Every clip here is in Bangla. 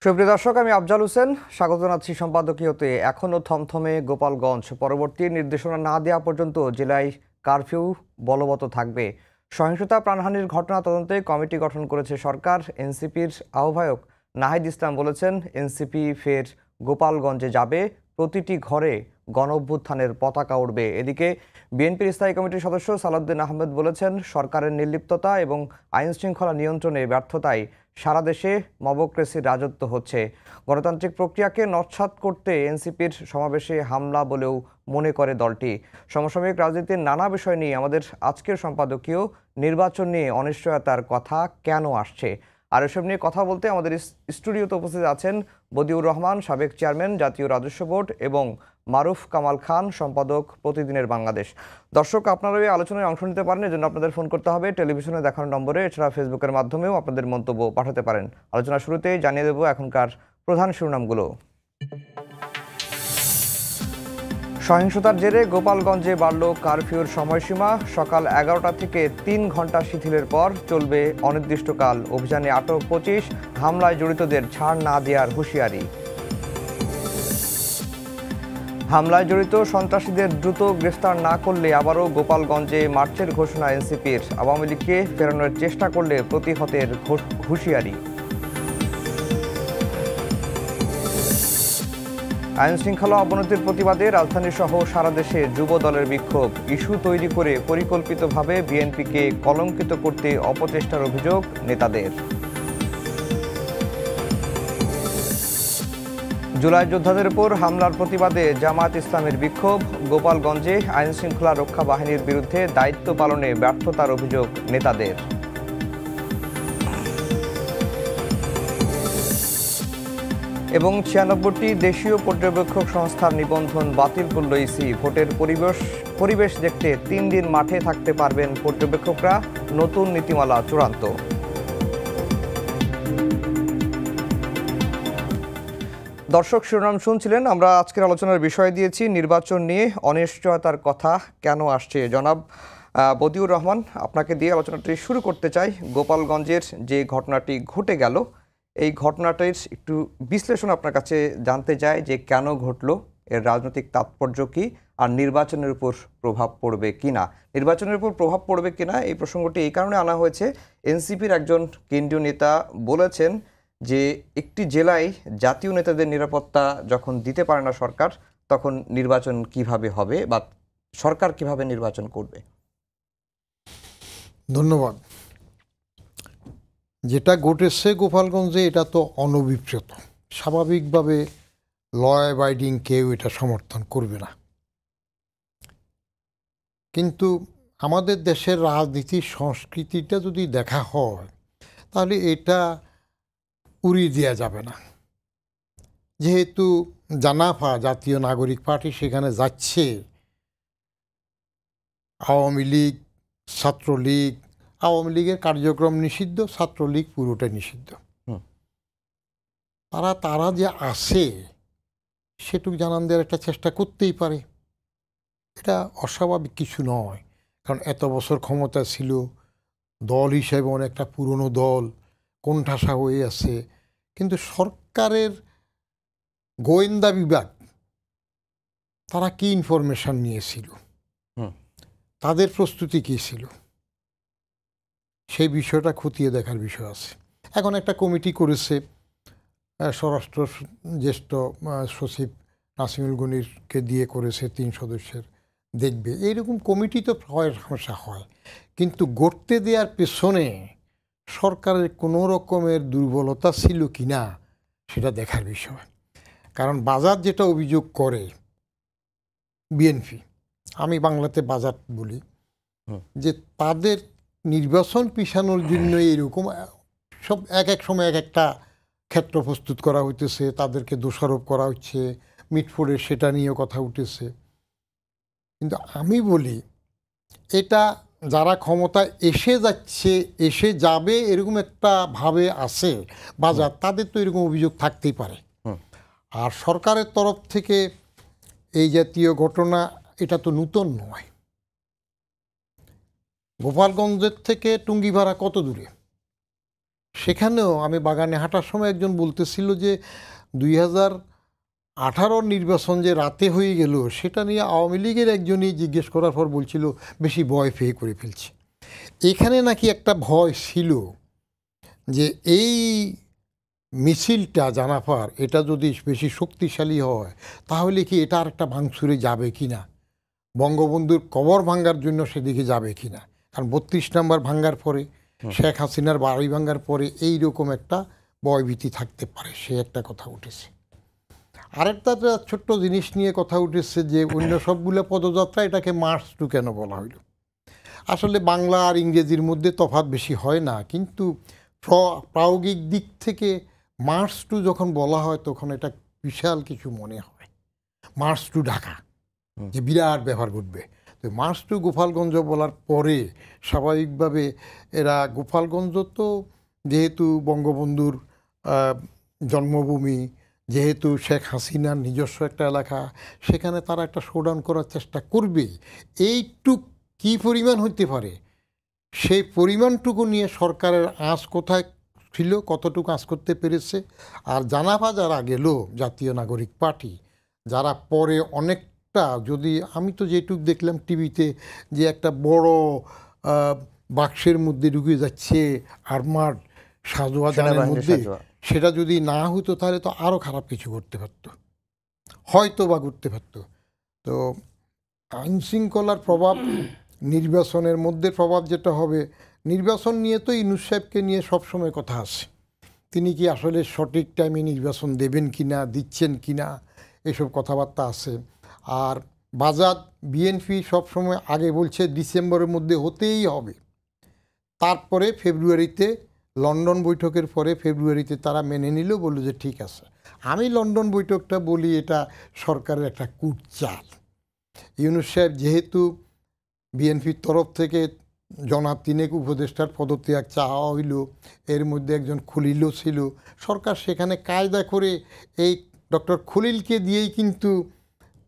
সুপ্রিয় দর্শক, আমি আফজাল হোসেন স্বাগত জানাচ্ছি সম্পাদকীয়তে। এখনও থমথমে গোপালগঞ্জ। পরবর্তী নির্দেশনা না দেওয়া পর্যন্ত জেলায় কারফিউ বলবৎ থাকবে। সহিংসতা প্রাণহানির ঘটনা তদন্তে কমিটি গঠন করেছে সরকার। এনসিপির আহ্বায়ক নাহিদ ইসলাম বলেছেন, এনসিপি ফের গোপালগঞ্জে যাবে, প্রতিটি ঘরে গণঅভ্যুত্থানের পতাকা উঠবে। এদিকে বিএনপির স্থায়ী কমিটির সদস্য সালাউদ্দিন আহমেদ বলেছেন, সরকারের নির্লিপ্ততা এবং আইন শৃঙ্খলা নিয়ন্ত্রণে ব্যর্থতায় সারা দেশে মবক্রেসির রাজত্ব হচ্ছে। গণতান্ত্রিক প্রক্রিয়াকে নস্যাৎ করতে এনসিপির সমাবেশে হামলা বলেও মনে করে দলটি। সমসাময়িক রাজনীতির নানা বিষয় নিয়ে আমাদের আজকের সম্পাদকীয় নির্বাচন নিয়ে অনিশ্চয়তার কথা কেন আসছে, আর এসব নিয়ে কথা বলতে আমাদের স্টুডিওতে উপস্থিত আছেন বদিউর রহমান, সাবেক চেয়ারম্যান জাতীয় রাজস্ব বোর্ড, এবং মারুফ কামাল খান, সম্পাদক প্রতিদিনের বাংলাদেশ। দর্শক, আপনারা এই আলোচনায় অংশ নিতে পারেন, এজন্য আপনাদের ফোন করতে হবে টেলিভিশনে দেখানো নম্বরে। এছাড়া ফেসবুকের মাধ্যমেও আপনাদের মন্তব্য পাঠাতে পারেন। আলোচনা শুরুতেই জানিয়ে দেব এখনকার প্রধান শিরোনামগুলো। সহিংসতার জেরে গোপালগঞ্জে বাড়ল কারফিউর সময়সীমা। সকাল 11টা থেকে 3 ঘন্টা শিথিলের পর চলবে অনির্দিষ্টকাল। অভিযানে আটক 25, হামলায় জড়িতদের ছাড় না দেওয়ার হুঁশিয়ারি। হামলায় জড়িত সন্ত্রাসীদের দ্রুত গ্রেফতার না করলে আবারও গোপালগঞ্জে মার্চের ঘোষণা এনসিপির। আওয়ামী লীগকে ফেরানোর চেষ্টা করলে প্রতিহতের হুঁশিয়ারি। আইন শৃঙ্খলা অবনতির প্রতিবাদে রাজধানী সহ সারা দেশে যুব দলের বিক্ষোভ। ইস্যু তৈরি করে পরিকল্পিতভাবে বিএনপিকে কলঙ্কিত করতে অপচেষ্টার অভিযোগ নেতাদের। জুলাই যোদ্ধাদের উপর হামলার প্রতিবাদে জামায়াত ইসলামের বিক্ষোভ। গোপালগঞ্জে আইন শৃঙ্খলা রক্ষা বাহিনীর বিরুদ্ধে দায়িত্ব পালনে ব্যর্থতার অভিযোগ নেতাদের। এবং 96টি দেশীয় পর্যবেক্ষক সংস্থার নিবন্ধন বাতিল করল ইসি। ভোটের পরিবেশ দেখতে 3 দিন মাঠে থাকতে পারবেন পর্যবেক্ষকরা। নতুন নীতিমালা চূড়ান্ত। দর্শক, শিরোনাম শুনছিলেন। আমরা আজকের আলোচনার বিষয় দিয়েছি নির্বাচন নিয়ে অনিশ্চয়তার কথা কেন আসছে। জনাব বদিউর রহমান, আপনাকে দিয়ে আলোচনাটি শুরু করতে চাই। গোপালগঞ্জের যে ঘটনাটি ঘটে গেল, এই ঘটনাটির একটু বিশ্লেষণ আপনার কাছে জানতে চাই, যে কেন ঘটলো, এর রাজনৈতিক তাৎপর্য কী, আর নির্বাচনের উপর প্রভাব পড়বে কিনা। নির্বাচনের উপর প্রভাব পড়বে কিনা এই প্রসঙ্গটি এই কারণে আনা হয়েছে, এনসিপির একজন কেন্দ্রীয় নেতা বলেছেন যে একটি জেলায় জাতীয় নেতাদের নিরাপত্তা যখন দিতে পারে না সরকার, তখন নির্বাচন কিভাবে হবে বা সরকার কিভাবে নির্বাচন করবে। ধন্যবাদ। যেটা ঘটেছে গোপালগঞ্জে, এটা তো অনভিপ্রেত। স্বাভাবিকভাবে ল অ্যাবাইডিং কেউ এটা সমর্থন করবে না। কিন্তু আমাদের দেশের রাজনীতির সংস্কৃতিটা যদি দেখা হয়, তাহলে এটা উড়িয়ে দেওয়া যাবে না। যেহেতু জানাফা জাতীয় নাগরিক পার্টি সেখানে যাচ্ছে, আওয়ামী লীগ, ছাত্রলীগ, আওয়ামী লীগের কার্যক্রম নিষিদ্ধ, ছাত্রলীগ পুরোটা নিষিদ্ধ। তারা যে আসে সেটুকু জানান দেওয়ার একটা চেষ্টা করতেই পারে। এটা অস্বাভাবিক কিছু নয়, কারণ এত বছর ক্ষমতা ছিল, দল হিসেবে অনেকটা পুরনো দল, কোণঠাসা হয়ে আছে। কিন্তু সরকারের গোয়েন্দা বিভাগ তারা কি ইনফরমেশন নিয়েছিল, তাদের প্রস্তুতি কী ছিল, সেই বিষয়টা খতিয়ে দেখার বিষয় আছে। এখন একটা কমিটি করেছে স্বরাষ্ট্র জ্যেষ্ঠ সচিব নাসিমুল গনিরকে দিয়ে করেছে, 3 সদস্যের, দেখবে। এইরকম কমিটি তো সমস্যা হয়, কিন্তু গড়তে দেওয়ার পেছনে সরকারের কোনো রকমের দুর্বলতা ছিল কি না সেটা দেখার বিষয়। কারণ বাজার যেটা অভিযোগ করে বিএনপি, আমি বাংলাতে বাজার বলি, যে তাদের নির্বাচন পিছানোর জন্য এরকম সব এক সময় এক একটা ক্ষেত্র প্রস্তুত করা হইতেছে, তাদেরকে দোষারোপ করা হচ্ছে, মিটফোর্ডের সেটা নিয়েও কথা উঠেছে। কিন্তু আমি বলি, এটা যারা ক্ষমতায় এসে যাবে এরকম একটা ভাবে আছে বাজার, তাদের তো এরকম অভিযোগ থাকতেই পারে। আর সরকারের তরফ থেকে এই জাতীয় ঘটনা, এটা তো নূতন নয়। গোপালগঞ্জের থেকে টুঙ্গিপাড়া কত দূরে? সেখানেও আমি বাগানে হাঁটার সময় একজন বলতেছিল যে 2018 নির্বাচন যে রাতে হয়ে গেল সেটা নিয়ে আওয়ামী লীগের একজনই জিজ্ঞেস করার পর বলছিল বেশি ভয় পেয়ে করে ফেলছে। এখানে নাকি একটা ভয় ছিল যে এই মিছিলটা জানাফার এটা যদি বেশি শক্তিশালী হয় তাহলে কি এটা আর একটা ভাঙচুরে যাবে কি না, বঙ্গবন্ধুর কবর ভাঙ্গার জন্য সেদিকে যাবে কি না। কারণ 32 নম্বর ভাঙ্গার পরে, শেখ হাসিনার বাড়ি ভাঙ্গার পরে এই রকম একটা ভয়ভীতি থাকতে পারে, সে একটা কথা উঠেছে। আরেকটা ছোট্ট জিনিস নিয়ে কথা উঠেছে যে অন্য সবগুলো পদযাত্রা এটাকে মার্চ টু কেন বলা হইল। আসলে বাংলা আর ইংরেজির মধ্যে তফাৎ বেশি হয় না, কিন্তু প্রায়োগিক দিক থেকে মার্চ টু যখন বলা হয় তখন এটা বিশাল কিছু মনে হয়। মার্চ টু ঢাকা, যে বিরাট ব্যাপার ঘটবে। তো মার্চ টু গোপালগঞ্জ বলার পরে স্বাভাবিকভাবে এরা গোপালগঞ্জ তো যেহেতু বঙ্গবন্ধুর জন্মভূমি, যেহেতু শেখ হাসিনার নিজস্ব একটা এলাকা, সেখানে তারা একটা শোডাউন করার চেষ্টা করবে। এইটুক কী পরিমাণ হইতে পারে সেই পরিমাণটুকু নিয়ে সরকারের আঁচ কোথায় ছিল, কতটুকু আঁচ করতে পেরেছে। আর জানাফা যারা গেল জাতীয় নাগরিক পার্টি, যারা পরে অনেকটা, যদি আমি তো যেটুক দেখলাম টিভিতে যে একটা বড় বাক্সের মধ্যে ঢুকে যাচ্ছে আর্মার্ড সাজোয়াজানের মধ্যে, সেটা যদি না হতো তাহলে তো আরও খারাপ কিছু করতে পারতো, হয়তো বা করতে পারতো। তো আইন শৃঙ্খলার প্রভাব, নির্বাচনের মধ্যে প্রভাব যেটা হবে, নির্বাচন নিয়ে তো ইউনূস সাহেবকে নিয়ে সবসময় কথা আছে, তিনি কি আসলে সঠিক টাইমে নির্বাচন দেবেন কি না, দিচ্ছেন কি না, এসব কথাবার্তা আছে। আর বাজার বিএনপি সবসময় আগে বলছে ডিসেম্বরের মধ্যে হতেই হবে, তারপরে ফেব্রুয়ারিতে লন্ডন বৈঠকের পরে ফেব্রুয়ারিতে তারা মেনে নিল, বলল যে ঠিক আছে। আমি লন্ডন বৈঠকটা বলি এটা সরকারের একটা কুটচাল। ইউনূস সাহেব যেহেতু বিএনপির তরফ থেকে তিনেক উপদেষ্টার পদত্যাগ চাওয়া হইল, এর মধ্যে একজন খলিলও ছিল, সরকার সেখানে কায়দা করে এই ডক্টর খলিলকে দিয়েই কিন্তু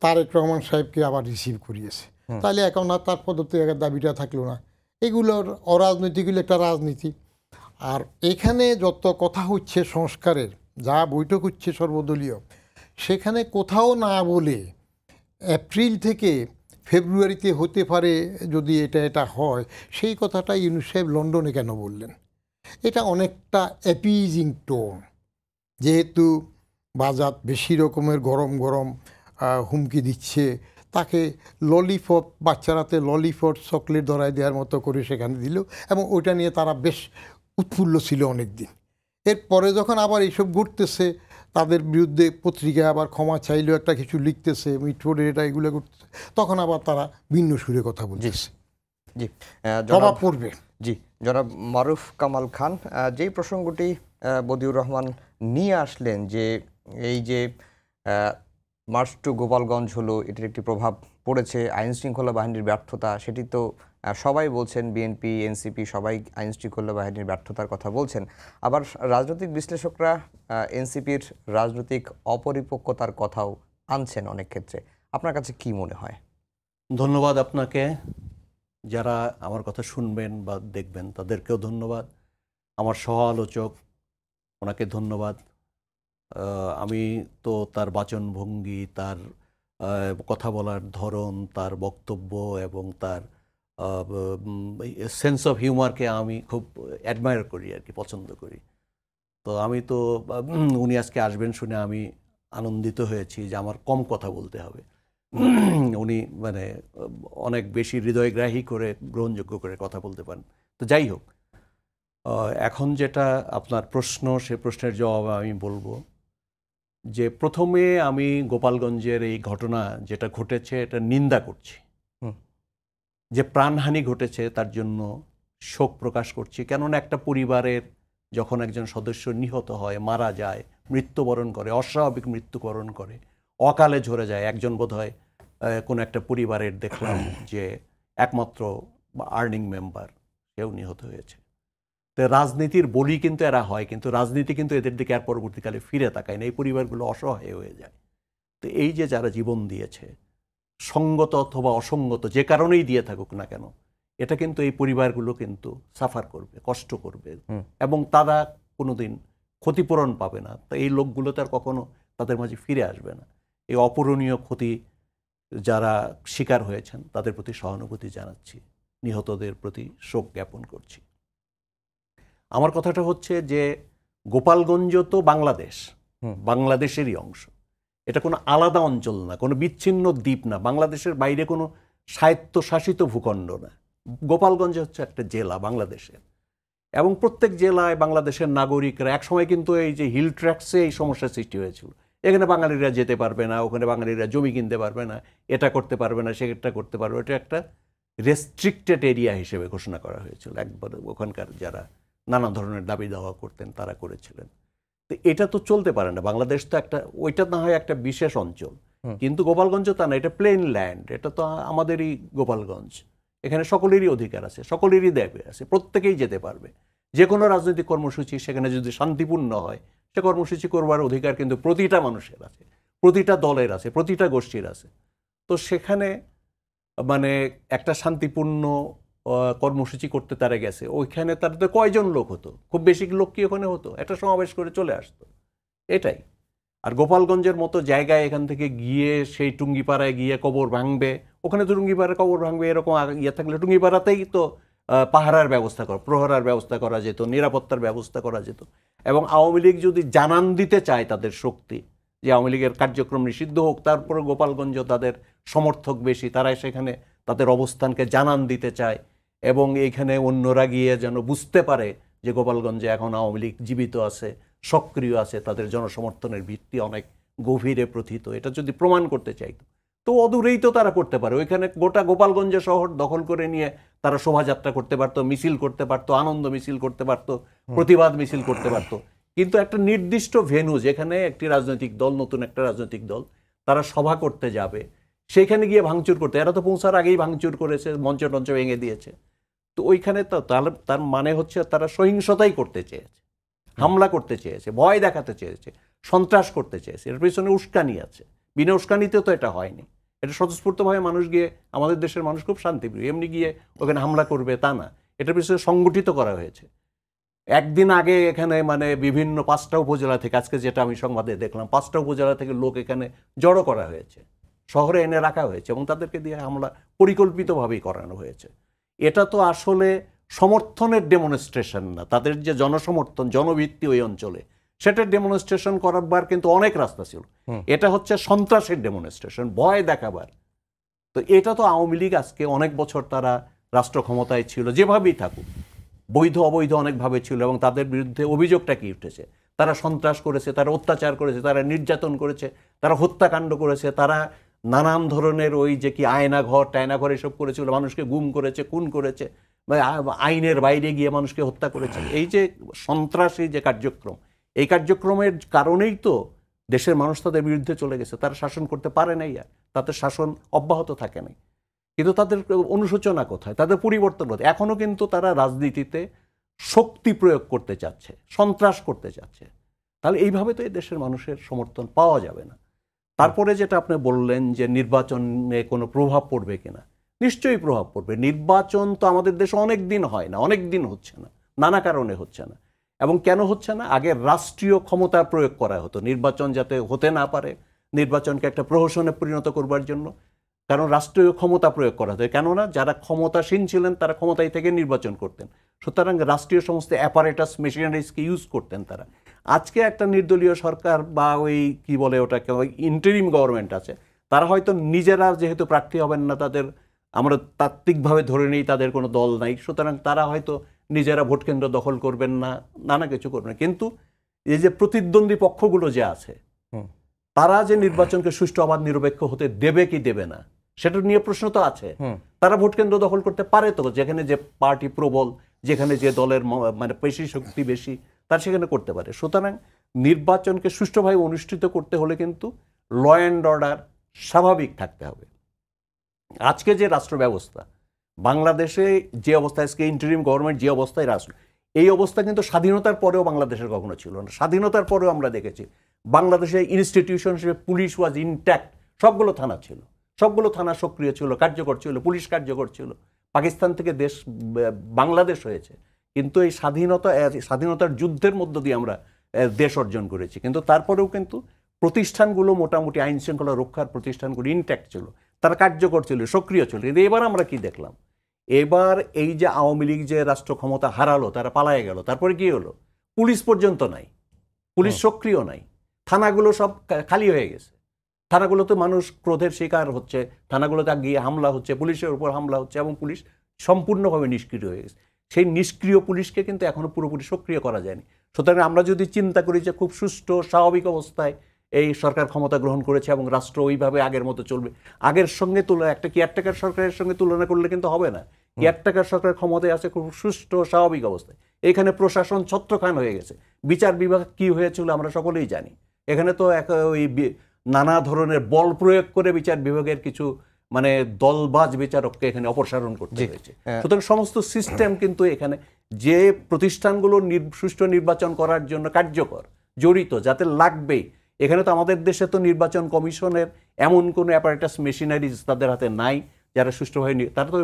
তারেক রহমান সাহেবকে আবার রিসিভ করিয়েছে। তাহলে এখন আর তার পদত্যাগের দাবিটা থাকলো না। এগুলোর অরাজনৈতিকগুলো একটা রাজনীতি। আর এখানে যত কথা হচ্ছে সংস্কারের, যা বৈঠক হচ্ছে সর্বদলীয়, সেখানে কোথাও না বলে এপ্রিল থেকে ফেব্রুয়ারিতে হতে পারে যদি এটা হয়, সেই কথাটা ইউনূস সাহেব লন্ডনে কেন বললেন? এটা অনেকটা অ্যাপিজিং টোন। যেহেতু বাজার বেশি রকমের গরম গরম হুমকি দিচ্ছে, তাকে ললিপপ, বাচ্চারাতে ললিপপ চকলেট ধরায় দেওয়ার মতো করে সেখানে দিল, এবং ওইটা নিয়ে তারা বেশ উৎফুল্ল ছিল অনেক দিন। এরপরে যখন আবার এইসব ঘটতেছে, তাদের বিরুদ্ধে পত্রিকায় আবার ক্ষমা চাইলেও একটা কিছু লিখতেছে, মিটফোর্ডের এটা এগুলো করতেছে, তখন আবার তারা ভিন্ন সুরে কথা বলতেছে। জি, প্রভাব পড়বে। জি, জনাব মারুফ কামাল খান, যেই প্রসঙ্গটি বদিউর রহমান নিয়ে আসলেন যে এই যে মার্চ টু গোপালগঞ্জ হলো, এটির একটি প্রভাব পড়েছে আইন শৃঙ্খলা বাহিনীর ব্যর্থতা, সেটি তো সবাই বলছেন, বিএনপি, এনসিপি সবাই আইন শৃঙ্খলা বাহিনীর ব্যর্থতার কথা বলছেন। আবার রাজনৈতিক বিশ্লেষকরা এনসিপির রাজনৈতিক অপরিপক্কতার কথাও আনছেন অনেক ক্ষেত্রে। আপনার কাছে কি মনে হয়? ধন্যবাদ আপনাকে, যারা আমার কথা শুনবেন বা দেখবেন তাদেরকেও ধন্যবাদ, আমার সহ আলোচক ওনাকে ধন্যবাদ। আমি তো তার বাচনভঙ্গি, তার কথা বলার ধরন, তার বক্তব্য এবং তার সেন্স অফ হিউমারকে আমি খুব অ্যাডমায়ার করি আর কি, পছন্দ করি। তো আমি তো উনি আজকে আসবেন শুনে আমি আনন্দিত হয়েছি যে আমার কম কথা বলতে হবে। উনি মানে অনেক বেশি হৃদয়গ্রাহী করে, গ্রহণযোগ্য করে কথা বলতে পারেন। তো যাই হোক, এখন যেটা আপনার প্রশ্ন, সে প্রশ্নের জবাব আমি বলবো যে প্রথমে আমি গোপালগঞ্জের এই ঘটনা যেটা ঘটেছে এটা নিন্দা করছি। যে প্রাণহানি ঘটেছে তার জন্য শোক প্রকাশ করছি। কেননা একটা পরিবারের যখন একজন সদস্য নিহত হয়, মারা যায়, মৃত্যুবরণ করে, অস্বাভাবিক মৃত্যুবরণ করে, অকালে ঝরে যায়, একজন বোধহয় কোনো একটা পরিবারের দেখলাম যে একমাত্র আর্নিং মেম্বার, সেও নিহত হয়েছে। তো রাজনীতির বলি কিন্তু এরা হয়, কিন্তু রাজনীতি কিন্তু এদের দিকে আর পরবর্তীকালে ফিরে তাকায় না, এই পরিবারগুলো অসহায় হয়ে যায়। তো এই যে যারা জীবন দিয়েছে, সঙ্গত অথবা অসঙ্গত যে কারণেই দিয়ে থাকুক না কেন, এটা কিন্তু এই পরিবারগুলো কিন্তু সাফার করবে, কষ্ট করবে, এবং তারা কোনোদিন ক্ষতিপূরণ পাবে না। তো এই লোকগুলো তার কখনো তাদের মাঝে ফিরে আসবে না। এই অপূরণীয় ক্ষতি যারা শিকার হয়েছেন তাদের প্রতি সহানুভূতি জানাচ্ছি, নিহতদের প্রতি শোক জ্ঞাপন করছি। আমার কথাটা হচ্ছে যে গোপালগঞ্জ তো বাংলাদেশ, বাংলাদেশেরই অংশ। এটা কোনো আলাদা অঞ্চল না, কোনো বিচ্ছিন্ন দ্বীপ না, বাংলাদেশের বাইরে কোনো স্বায়ত্তশাসিত ভূখণ্ড না। গোপালগঞ্জ হচ্ছে একটা জেলা বাংলাদেশের, এবং প্রত্যেক জেলায় বাংলাদেশের নাগরিকরা একসময় কিন্তু এই যে হিল ট্র্যাক্সে এই সমস্যার সৃষ্টি হয়েছিল। এখানে বাঙালিরা যেতে পারবে না, ওখানে বাঙালিরা জমি কিনতে পারবে না, এটা করতে পারবে না, সেটা করতে পারবে। এটা একটা রেস্ট্রিক্টেড এরিয়া হিসেবে ঘোষণা করা হয়েছিল একবার। ওখানকার যারা নানা ধরনের দাবি দাওয়া করতেন তারা করেছিলেন। তো এটা তো চলতে পারে না। বাংলাদেশ তো একটা, ওইটা না হয় একটা বিশেষ অঞ্চল, কিন্তু গোপালগঞ্জ তা না, এটা প্লেন ল্যান্ড। এটা তো আমাদেরই গোপালগঞ্জ, এখানে সকলেরই অধিকার আছে, সকলেরই দাবি আছে, প্রত্যেকেই যেতে পারবে। যে কোনো রাজনৈতিক কর্মসূচি সেখানে যদি শান্তিপূর্ণ হয়, সে কর্মসূচি করবার অধিকার কিন্তু প্রতিটা মানুষের আছে, প্রতিটা দলের আছে, প্রতিটা গোষ্ঠীর আছে। তো সেখানে মানে একটা শান্তিপূর্ণ কর্মসূচি করতে তারা গেছে, ওইখানে তাদের কয়জন লোক হতো? খুব বেশি লোক কি ওখানে হতো? একটা সমাবেশ করে চলে আসতো, এটাই। আর গোপালগঞ্জের মতো জায়গায় এখান থেকে গিয়ে সেই টুঙ্গিপাড়ায় গিয়ে কবর ভাঙবে, ওখানে তো টুঙ্গিপাড়ায় কবর ভাঙবে, এরকম ইয়ে থাকলে টুঙ্গিপাড়াতেই তো পাহারার ব্যবস্থা করা, প্রহরার ব্যবস্থা করা যেত, নিরাপত্তার ব্যবস্থা করা যেত। এবং আওয়ামী লীগ যদি জানান দিতে চায় তাদের শক্তি, যে আওয়ামী লীগের কার্যক্রম নিষিদ্ধ হোক, তারপরে গোপালগঞ্জ তাদের সমর্থক বেশি, তারাই সেখানে তাদের অবস্থানকে জানান দিতে চায়, এবং এইখানে অন্যরা গিয়ে যেন বুঝতে পারে যে গোপালগঞ্জে এখন আওয়ামী লীগ জীবিত আছে, সক্রিয় আছে, তাদের জনসমর্থনের ভিত্তি অনেক গভীরে প্রথিত, এটা যদি প্রমাণ করতে চাইতো তো অদূরেই তো তারা করতে পারে। ওইখানে গোটা গোপালগঞ্জ শহর দখল করে নিয়ে তারা শোভাযাত্রা করতে পারতো, মিছিল করতে পারতো, আনন্দ মিছিল করতে পারতো, প্রতিবাদ মিছিল করতে পারতো। কিন্তু একটা নির্দিষ্ট ভেন্যু, যেখানে একটি রাজনৈতিক দল, নতুন একটা রাজনৈতিক দল, তারা সভা করতে যাবে, সেখানে গিয়ে ভাঙচুর করতে, এরা তো পৌঁছার আগেই ভাঙচুর করেছে, মঞ্চ টঞ্চ ভেঙে দিয়েছে। তো ওইখানে তো তাহলে তার মানে হচ্ছে তারা সহিংসতাই করতে চেয়েছে, হামলা করতে চেয়েছে, ভয় দেখাতে চেয়েছে, সন্ত্রাস করতে চেয়েছে। এর পিছনে উস্কানি আছে, বিনা উস্কানিতে তো এটা হয়নি। এটা স্বতঃস্ফূর্তভাবে মানুষ গিয়ে, আমাদের দেশের মানুষ খুব শান্তিপ্রিয়, এমনি গিয়ে ওখানে হামলা করবে তা না, এটার পিছনে সংগঠিত করা হয়েছে। একদিন আগে এখানে মানে বিভিন্ন 5টা উপজেলা থেকে, আজকে যেটা আমি সংবাদে দেখলাম, 5টা উপজেলা থেকে লোক এখানে জড়ো করা হয়েছে, শহরে এনে রাখা হয়েছে, এবং তাদেরকে দিয়ে হামলা পরিকল্পিতভাবেই করানো হয়েছে। এটা তো আসলে সমর্থনের ডেমনস্ট্রেশন না, তাদের যে জনসমর্থন, জনভিত্তি ওই অঞ্চলে, সেটার ডেমনস্ট্রেশন করাবার কিন্তু অনেক রাস্তা ছিল। এটা হচ্ছে সন্ত্রাসের ডেমনস্ট্রেশন, ভয় দেখাবার। তো এটা তো আওয়ামী লীগ আজকে অনেক বছর তারা রাষ্ট্র ক্ষমতায় ছিল, যেভাবেই থাকুক, বৈধ অবৈধ অনেকভাবে ছিল, এবং তাদের বিরুদ্ধে অভিযোগটা কি উঠেছে? তারা সন্ত্রাস করেছে, তারা অত্যাচার করেছে, তারা নির্যাতন করেছে, তারা হত্যাকাণ্ড করেছে, তারা নানান ধরনের ওই যে কি আয়নাঘর টায়নাঘর এসব করেছিল, মানুষকে গুম করেছে, খুন করেছে, আইনের বাইরে গিয়ে মানুষকে হত্যা করেছে। এই যে সন্ত্রাসী যে কার্যক্রম, এই কার্যক্রমের কারণেই তো দেশের মানুষ তাদের বিরুদ্ধে চলে গেছে, তারা শাসন করতে পারে নাই, আর তাদের শাসন অব্যাহত থাকে নাই। কিন্তু তাদের অনুশোচনা কোথায়, তাদের পরিবর্তন কোথায়? এখনো কিন্তু তারা রাজনীতিতে শক্তি প্রয়োগ করতে চাচ্ছে, সন্ত্রাস করতে চাচ্ছে। তাহলে এইভাবে তো এই দেশের মানুষের সমর্থন পাওয়া যাবে না। তারপরে যেটা আপনি বললেন যে নির্বাচনে কোনো প্রভাব পড়বে কিনা, নিশ্চয়ই প্রভাব পড়বে। নির্বাচন তো আমাদের দেশে অনেক দিন হয় না, অনেক দিন হচ্ছে না, নানা কারণে হচ্ছে না। এবং কেন হচ্ছে না? আগে রাষ্ট্রীয় ক্ষমতা প্রয়োগ করা হতো নির্বাচন যাতে হতে না পারে, নির্বাচনকে একটা প্রহসনে পরিণত করবার জন্য, কারণ রাষ্ট্রীয় ক্ষমতা প্রয়োগ করা হতো। কেননা যারা ক্ষমতাসীন ছিলেন তারা ক্ষমতায় থেকে নির্বাচন করতেন, সুতরাং রাষ্ট্রীয় সমস্ত অ্যাপারেটাস মেশিনারিজকে ইউজ করতেন তারা। আজকে একটা নির্দলীয় সরকার বা ওই কি বলে ওটাকে, ওই ইন্টারিম গভর্নমেন্ট আছে, তারা হয়তো নিজেরা যেহেতু প্রার্থী হবেন না, তাদের আমরা তাত্ত্বিকভাবে ধরে নিই তাদের কোনো দল নাই, সুতরাং তারা হয়তো নিজেরা ভোট কেন্দ্র দখল করবেন না, নানা কিছু করবেন না। কিন্তু এই যে প্রতিদ্বন্দ্বী পক্ষগুলো যে আছে, তারা যে নির্বাচনকে সুষ্ঠু অবাধ নিরপেক্ষ হতে দেবে কি দেবে না, সেটা নিয়ে প্রশ্ন তো আছে। তারা ভোট কেন্দ্র দখল করতে পারে তো, যেখানে যে পার্টি প্রবল, যেখানে যে দলের মানে পেশি শক্তি বেশি, তার সেখানে করতে পারে। সুতরাং নির্বাচনকে সুষ্ঠুভাবে অনুষ্ঠিত করতে হলে কিন্তু ল অ্যান্ড অর্ডার স্বাভাবিক থাকতে হবে। আজকে যে রাষ্ট্র ব্যবস্থা বাংলাদেশে যে অবস্থায়, আজকে ইন্টারিম গভর্নমেন্ট যে অবস্থায় রাষ্ট্র, এই অবস্থা কিন্তু স্বাধীনতার পরেও বাংলাদেশের কখনো ছিল না। স্বাধীনতার পরেও আমরা দেখেছি বাংলাদেশের ইনস্টিটিউশন হিসেবে পুলিশ ওয়াজ ইনট্যাক্ট, সবগুলো থানা ছিল, সবগুলো থানা সক্রিয় ছিল, কার্যকর ছিল, পুলিশ কার্যকর ছিল, পাকিস্তান থেকে বাংলাদেশ হয়েছে, কিন্তু এই স্বাধীনতার যুদ্ধের মধ্য দিয়ে আমরা দেশ অর্জন করেছি। কিন্তু তারপরেও কিন্তু প্রতিষ্ঠানগুলো মোটামুটি আইন শৃঙ্খলা রক্ষার প্রতিষ্ঠানগুলো ইনট্যাক্ট ছিল, তারা কার্যকর ছিল, সক্রিয় ছিল। কিন্তু এবার আমরা কি দেখলাম, এবার এই যে আওয়ামী লীগ যে রাষ্ট্র ক্ষমতা হারালো, তারা পালায়ে গেল, তারপরে কি হলো, পুলিশ পর্যন্ত নাই, পুলিশ সক্রিয় নাই, থানাগুলো সব খালি হয়ে গেছে, থানাগুলোতে মানুষ ক্রোধের শিকার হচ্ছে, থানাগুলোতে গিয়ে হামলা হচ্ছে, পুলিশের উপর হামলা হচ্ছে, এবং পুলিশ সম্পূর্ণভাবে নিষ্ক্রিয় হয়ে গেছে। সেই নিষ্ক্রিয় পুলিশকে কিন্তু এখনো পুরোপুরি সক্রিয় করা যায়নি। সুতরাং আমরা যদি চিন্তা করি যে খুব সুষ্ঠু স্বাভাবিক অবস্থায় এই সরকার ক্ষমতা গ্রহণ করেছে এবং রাষ্ট্র ওইভাবে আগের মতো চলবে, আগের সঙ্গে তুলনা, একটা কেয়ারটেকার সরকারের সঙ্গে তুলনা করলে কিন্তু হবে না। কেয়ারটেকার সরকার ক্ষমতায় আছে খুব সুষ্ঠু স্বাভাবিক অবস্থায়, এখানে প্রশাসন ছত্রখান হয়ে গেছে। বিচার বিভাগ কি হয়েছিল আমরা সকলেই জানি, এখানে তো ওই নানা ধরনের বল প্রয়োগ করে বিচার বিভাগের কিছু মানে দলবাজ বিচারককে এখানে অপসারণ করতে হয়েছে। সুতরাং সমস্ত সিস্টেম কিন্তু এখানে যে প্রতিষ্ঠানগুলো সুষ্ঠু নির্বাচন করার জন্য কার্যকর জড়িত, যাতে লাগবেই, এখানে তো আমাদের দেশে তো নির্বাচন কমিশনের এমন কোনো অ্যাপারেটাস মেশিনারিজ তাদের হাতে নাই যারা সুষ্ঠুভাবে, তারা তো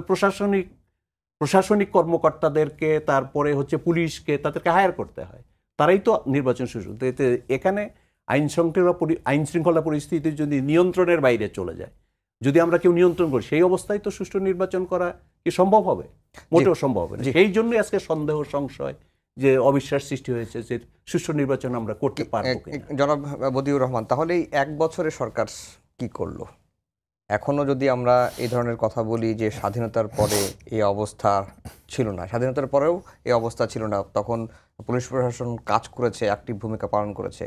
প্রশাসনিক কর্মকর্তাদেরকে, তারপরে হচ্ছে পুলিশকে, তাদেরকে হায়ার করতে হয়, তারাই তো নির্বাচন সুষ্ঠু। এখানে আইন শৃঙ্খলা পরিস্থিতি যদি নিয়ন্ত্রণের বাইরে চলে যায়, যদি আমরা কেউ নিয়ন্ত্রণ করি, সেই অবস্থায় তো সুষ্ঠু নির্বাচন করা কি সম্ভব হবে? মোটেও সম্ভব হবে না। এই জন্যই আজকে সন্দেহ, সংশয়, যে অবিশ্বাস সৃষ্টি হয়েছে যে সুষ্ঠু নির্বাচন আমরা করতে পারবো কিনা। জনাব বদিউর রহমান, তাহলে এই 1 বছরে সরকার কি করলো? এখনো যদি আমরা এই ধরনের কথা বলি যে স্বাধীনতার পরে এই অবস্থা ছিল না, স্বাধীনতার পরেও এই অবস্থা ছিল না, তখন পুলিশ প্রশাসন কাজ করেছে, অ্যাক্টিভ ভূমিকা পালন করেছে,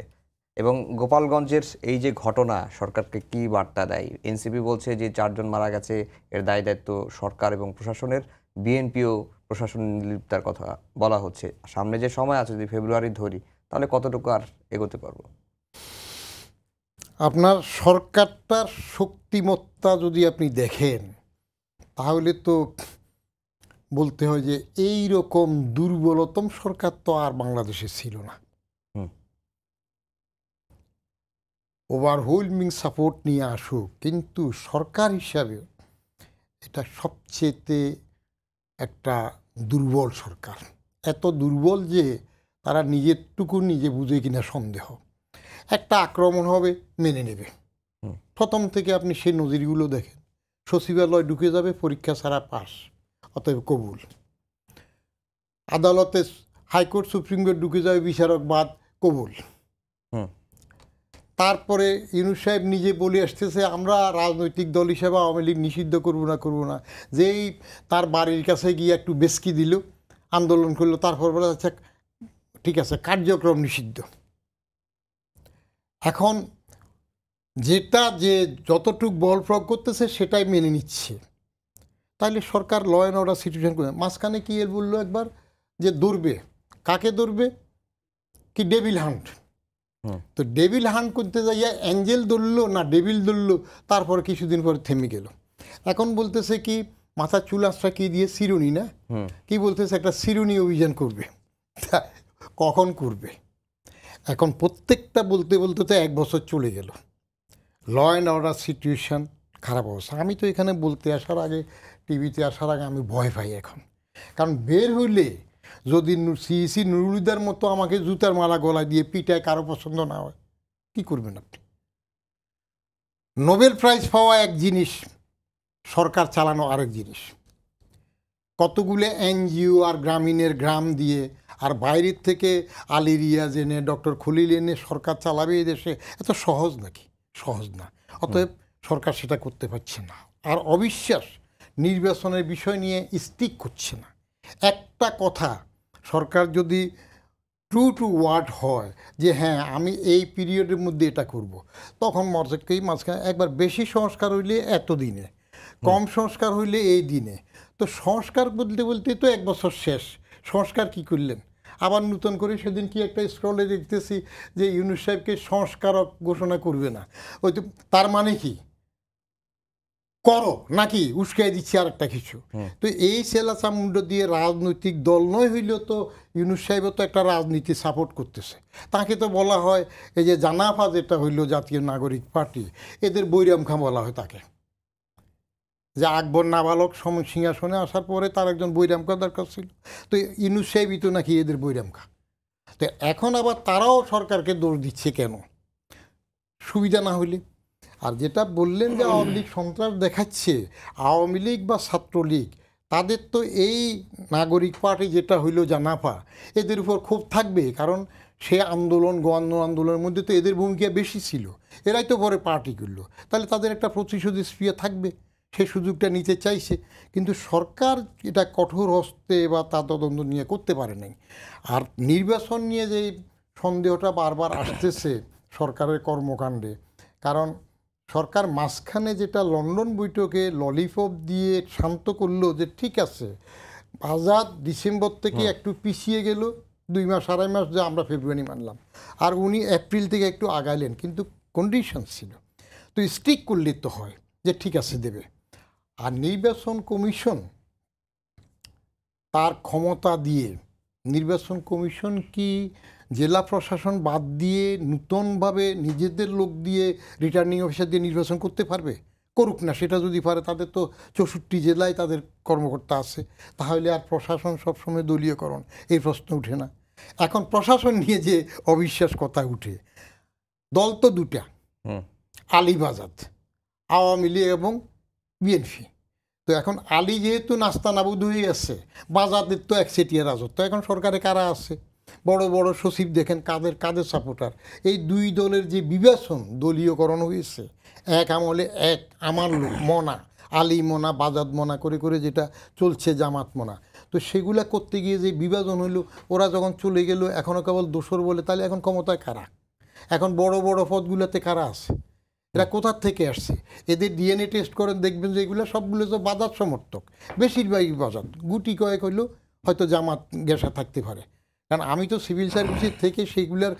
এবং গোপালগঞ্জের এই যে ঘটনা সরকারকে কি বার্তা দেয়? এনসিপি বলছে যে 4 জন মারা গেছে, এর দায় দায়িত্ব সরকার এবং প্রশাসনের, বিএনপিও প্রশাসন নির্লিপ্তার কথা বলা হচ্ছে। সামনে যে সময় আছে, যদি ফেব্রুয়ারি ধরি, তাহলে কতটুকু আর এগোতে পারবো? আপনার সরকারটার শক্তিমত্তা যদি আপনি দেখেন, তাহলে তো বলতে হয় যে এই রকম দুর্বলতম সরকার তো আর বাংলাদেশে ছিল না। ওভারওয়েলমিং সাপোর্ট নিয়ে আসুক, কিন্তু সরকার হিসাবে এটা সবচেয়ে একটা দুর্বল সরকার। এত দুর্বল যে তারা নিজেরটুকু নিজে বুঝে কিনা সন্দেহ। একটা আক্রমণ হবে, মেনে নেবে। প্রথম থেকে আপনি সেই নজিরগুলো দেখেন, সচিবালয় ঢুকে যাবে, পরীক্ষা ছাড়া পাস, অতএব কবুল। আদালতে হাইকোর্ট, সুপ্রিম কোর্ট ঢুকে যাবে, বিচারক বাদ, কবুল। তারপরে ইউনূস সাহেব নিজে বলে আসতেছে, আমরা রাজনৈতিক দল হিসেবে আওয়ামী লীগ নিষিদ্ধ করবো না। যেই তার বাড়ির কাছে গিয়ে একটু বেসকি দিল, আন্দোলন করলো, তারপর বলে আচ্ছা ঠিক আছে, কার্যক্রম নিষিদ্ধ। এখন যেটা যে যতটুক বল প্রয়োগ করতেছে সেটাই মেনে নিচ্ছে, তাইলে সরকার ল অ্যান্ড অর্ডার সিচুয়েশন করে। মাঝখানে কি এর বললো একবার যে ধরবে, কাকে ধরবে, কি ডেভিল হান্ট। তো ডেভিল হান্ট করতে যাইয়া অ্যাঞ্জেল ধরলো না ডেভিল ধরলো, তারপর কিছুদিন পরে থেমে গেল। এখন বলতেছে কি মাথার চুল আশ্রা কি দিয়ে চিরুনি, না কি বলতেছে একটা চিরুনি অভিযান করবে। কখন করবে? এখন প্রত্যেকটা বলতে বলতে তো 1 বছর চলে গেল। ল অ্যান্ড অর্ডার সিচুয়েশান খারাপ অবস্থা। আমি তো এখানে বলতে আসার আগে, টিভিতে আসার আগে আমি ভয় পাই এখন, কারণ বের হইলে যদি সিইসি নুরুলদার মতো আমাকে জুতার মালা গলায় দিয়ে পিটায়, কারো পছন্দ না হয়, কি করবেন আপনি? নোবেল প্রাইজ পাওয়া এক জিনিস, সরকার চালানো আরেক জিনিস। কতগুলো এনজিও আর গ্রামীণের গ্রাম দিয়ে আর বাইরের থেকে আলী রিয়াজ এনে, ডক্টর খলিল এনে সরকার চালাবে এই দেশে, এত সহজ নাকি? সহজ না। অতএব সরকার সেটা করতে পারছে না। আর অবিশ্বাস নির্বাচনের বিষয় নিয়ে স্টিক করছে না। একটা কথা সরকার যদি ট্রু টু ওয়ার্ড হয় যে হ্যাঁ আমি এই পিরিয়ডের মধ্যে এটা করব, তখন মাঝখানে একবার বেশি সংস্কার হইলে এত দিনে, কম সংস্কার হইলে এই দিনে। তো সংস্কার বলতে বলতে তো 1 বছর শেষ। সংস্কার কি করলেন? আবার নতুন করে সেদিন কি একটা স্ক্রলে দেখতেছি যে ইউনূস সাহেবকে সংস্কারক ঘোষণা করবে না। ওই তো তার মানে কি করো নাকি উস্কাই দিচ্ছে আর একটা কিছু। তো এই সেলাচা মুন্ড দিয়ে রাজনৈতিক দল নয় হইলেও তো ইউনূস সাহেবও তো একটা রাজনীতি সাপোর্ট করতেছে। তাকে তো বলা হয় এই যে জানাফা যেটা হইল জাতীয় নাগরিক পার্টি, এদের বৈরাম খাঁ বলা হয় তাকে। যে আকবর নাবালক সিংহাসনে আসার পরে তার একজন বৈরামকা দরকার ছিল, তো ইউনূস সাহেবই তো নাকি এদের বৈরামকা। তো এখন আবার তারাও সরকারকে দোষ দিচ্ছে কেন, সুবিধা না হইলে। আর যেটা বললেন যে আওয়ামী লীগ সন্ত্রাস দেখাচ্ছে, আওয়ামী লীগ বা ছাত্রলীগ তাদের তো এই নাগরিক পার্টি যেটা হইল জানাফা, এদের উপর ক্ষোভ থাকবে, কারণ সে আন্দোলন গণ আন্দোলনের মধ্যে তো এদের ভূমিকা বেশি ছিল, এরাই তো পরে পার্টি করলো, তাহলে তাদের একটা প্রতিশোধ স্পৃহা থাকবে, সেই সুযোগটা নিতে চাইছে। কিন্তু সরকার এটা কঠোর হস্তে বা তা তদন্ত নিয়ে করতে পারে নাই। আর নির্বাচন নিয়ে যে সন্দেহটা বারবার আসতেছে সরকারের কর্মকাণ্ডে, কারণ সরকার মাঝখানে যেটা লন্ডন বৈঠকে ললিপপ দিয়ে শান্ত করলো যে ঠিক আছে আজাদ ডিসেম্বর থেকে একটু পিছিয়ে গেল 2 মাস 2.5 মাস, যে আমরা ফেব্রুয়ারি মানলাম, আর উনি এপ্রিল থেকে একটু আগাইলেন, কিন্তু কন্ডিশন ছিল তো স্টিক করলে তো হয় যে ঠিক আছে দেবে। আর নির্বাচন কমিশন তার ক্ষমতা দিয়ে, নির্বাচন কমিশন কি জেলা প্রশাসন বাদ দিয়ে নূতনভাবে নিজেদের লোক দিয়ে রিটার্নিং অফিসার দিয়ে নির্বাচন করতে পারবে? করুক না, সেটা যদি পারে, তাদের তো 64 জেলায় তাদের কর্মকর্তা আছে, তাহলে আর প্রশাসন সবসময় দলীয়করণ এই প্রশ্ন উঠে না। এখন প্রশাসন নিয়ে যে অবিশ্বাস কথা উঠে, দল তো দুটা, আলিবাজাদ, আওয়ামী লীগ এবং বিএনপি। তো এখন আলী যেহেতু নাস্তানাবুদ হয়ে আছে, বাজাদের তো একচেটিয়া রাজত্ব, এখন সরকারে কারা আছে, বড় বড় সচিব দেখেন কাদের সাপোর্টার। এই দুই দলের যে বিভাজন দলীয়করণ হয়েছে, এক আমলে এক আমার লোক মনা, আলী মনা বাজাদ মনা করে করে যেটা চলছে জামাত মনা, তো সেগুলা করতে গিয়ে যে বিভাজন হইল, ওরা যখন চলে গেল এখনও কেবল দোসর বলে, তাহলে এখন ক্ষমতায় কারা, এখন বড় বড় পদগুলোতে কারা আছে, এরা কোথার থেকে আসছে? এদের ডিএনএ টেস্ট করেন, দেখবেন যে এগুলো সবগুলো তো বাজার সমর্থক, বেশিরভাগই বাজার, গুটি কয়েক হইলেও হয়তো জামাত গেসা থাকতে পারে। কারণ আমি তো সিভিল সার্ভিসের থেকে সেইগুলার